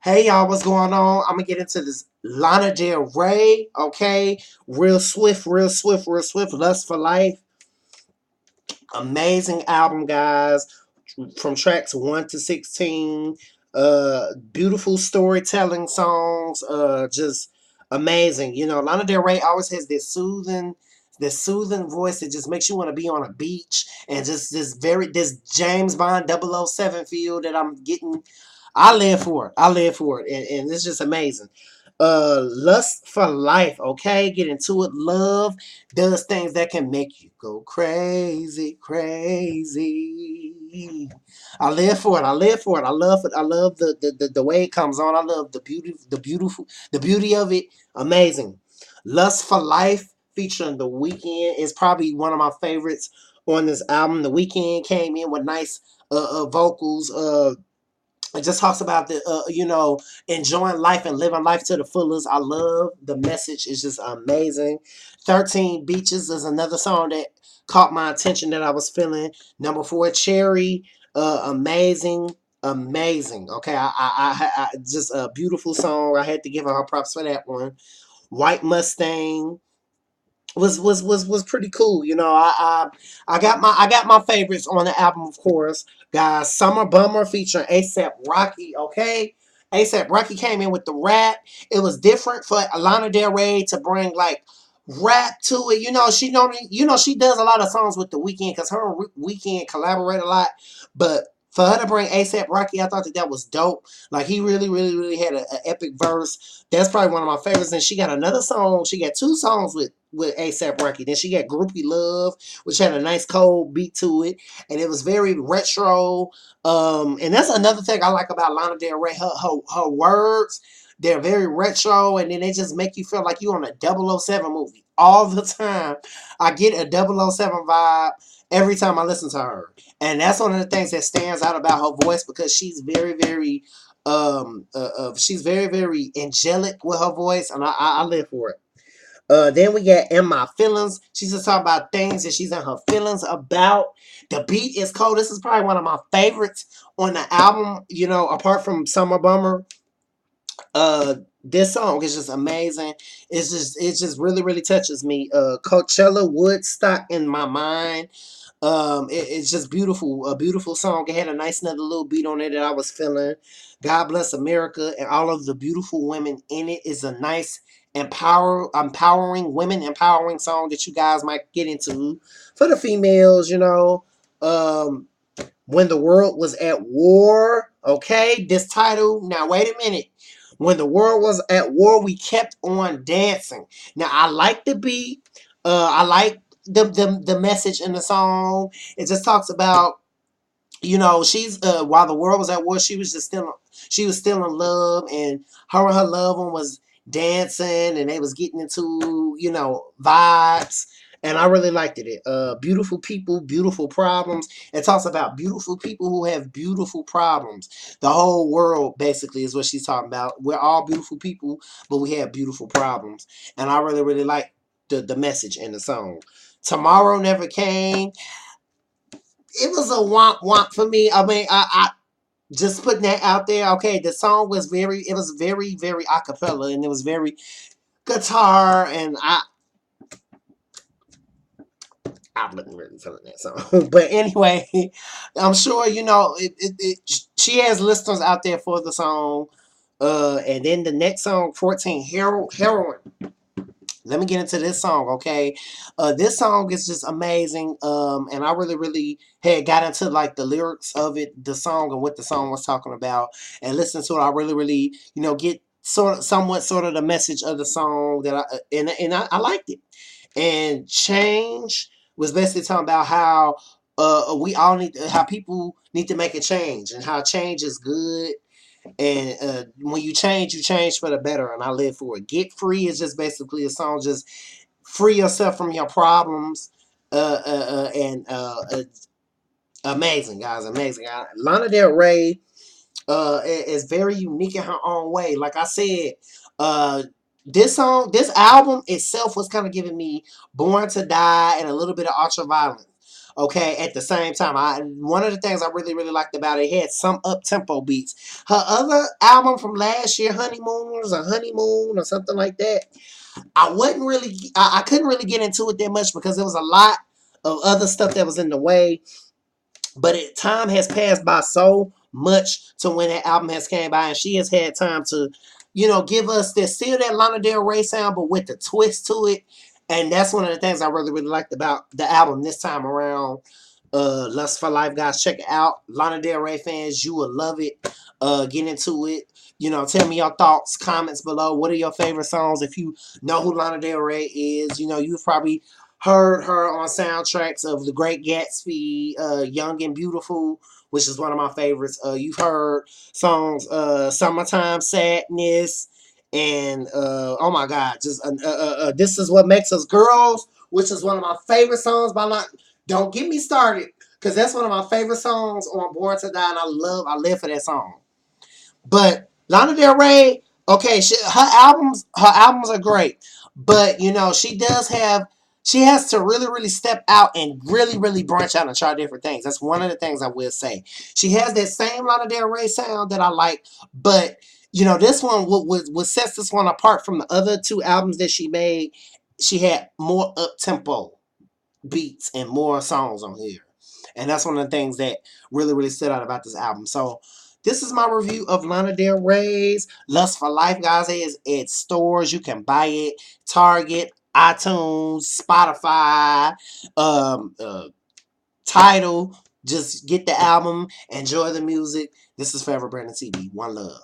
Hey y'all, what's going on? I'm gonna get into this Lana Del Rey, okay? Real swift, real swift, real swift. Lust for Life. Amazing album, guys. From tracks 1 to 16. Beautiful storytelling songs. Just amazing. You know, Lana Del Rey always has this soothing voice that just makes you want to be on a beach and just this James Bond 007 feel that I'm getting. I live for it. I live for it. And it's just amazing. Lust for Life, okay? Get into it. Love does things that can make you go crazy, crazy. I live for it. I live for it. I love it. I love the way it comes on. I love the beauty of it. Amazing. Lust for Life featuring The Weeknd is probably one of my favorites on this album. The Weeknd came in with nice vocals. It just talks about enjoying life and living life to the fullest. I love the message. It's just amazing. 13 Beaches is another song that caught my attention that I was feeling. Number 4, Cherry. Amazing. Amazing. Okay. I just a beautiful song. I had to give her props for that one. White Mustang was pretty cool. You know, I got my favorites on the album, of course. Guys, Summer Bummer featuring ASAP Rocky. Okay, ASAP Rocky came in with the rap. It was different for Lana Del Rey to bring like rap to it. She does a lot of songs with the Weeknd because her and Weeknd collaborate a lot, but. For her to bring ASAP Rocky, I thought that was dope. Like, he really, really, really had an epic verse. That's probably one of my favorites. And she got another song. She got 2 songs with ASAP Rocky. Then she got Groupie Love, which had a nice cold beat to it, and it was very retro. And that's another thing I like about Lana Del Rey. Her words, they're very retro, and then they just make you feel like you're on a 007 movie all the time. I get a 007 vibe every time I listen to her, and that's one of the things that stands out about her voice because she's very, very she's very, very angelic with her voice, and I live for it. Then we get In My Feelings. She's just talking about things that she's in her feelings about. The beat is cold. This is probably one of my favorites on the album, apart from Summer Bummer. This song is just amazing. It just really, really touches me. Coachella Woodstock in My Mind. It's just beautiful, a beautiful song. It had a nice another little beat on it that I was feeling. God Bless America and all of the beautiful women in it is a nice empowering women empowering song that you guys might get into for the females. When the World Was at War. Okay, this title. Now wait a minute. When the world was at war, we kept on dancing. Now I like the beat. I like the message in the song. It just talks about she's while the world was at war, she was still in love, and her loved one was dancing, and they was getting into vibes, and I really liked it. Beautiful people, beautiful problems. It talks about beautiful people who have beautiful problems. The whole world basically is what she's talking about. We're all beautiful people, but we have beautiful problems, and I really, really like the message in the song. Tomorrow Never Came. It was a womp womp for me. I mean, I just putting that out there. Okay, the song was very, very a cappella, and it was very guitar, and I wasn't really feeling that song. But anyway, I'm sure she has listeners out there for the song. And then the next song, 14, Heroin. Let me get into this song, okay? This song is just amazing. And I really, really had got into like the lyrics of it, the song, and what the song was talking about, and listen to it. I really, really, get sort of the message of the song that I liked it. And Change was basically talking about how we all how people need to make a change, and how change is good, and when you change for the better, and I live for it. Get Free is just basically a song, just free yourself from your problems. And Amazing, guys, amazing. Lana Del Rey is very unique in her own way. Like I said, uh, this album itself was kind of giving me Born to Die and a little bit of Ultraviolet. Okay, at the same time, one of the things I really really liked about it, it had some up tempo beats. Her other album from last year, Honeymoon or something like that, I couldn't really get into it that much because there was a lot of other stuff that was in the way. But time has passed by so much to when that album has came by, and she has had time to, give us this still that Lana Del Rey sound, but with the twist to it. And that's one of the things I really, really liked about the album this time around. Lust for Life, guys, check it out. Lana Del Rey fans, you will love it. Get into it. Tell me your thoughts, comments below. What are your favorite songs? If you know who Lana Del Rey is, you've probably heard her on soundtracks of The Great Gatsby, Young and Beautiful, which is one of my favorites. You've heard songs, Summertime Sadness, and oh my God, just This Is What Makes Us Girls, which is one of my favorite songs by Lana. Don't get me started, because that's one of my favorite songs on Born to Die, and I live for that song. But Lana Del Rey, okay, her albums are great, but she has to really really step out and really really branch out and try different things. That's one of the things I will say. She has that same Lana Del Rey sound that I like, but this one what sets this one apart from the other two albums that she made. She had more up tempo beats and more songs on here. And that's one of the things that really, really stood out about this album. So this is my review of Lana Del Rey's Lust for Life, guys. It is at stores. You can buy it. Target, iTunes, Spotify, Tidal. Just get the album. Enjoy the music. This is Forever Brandon TV. One love.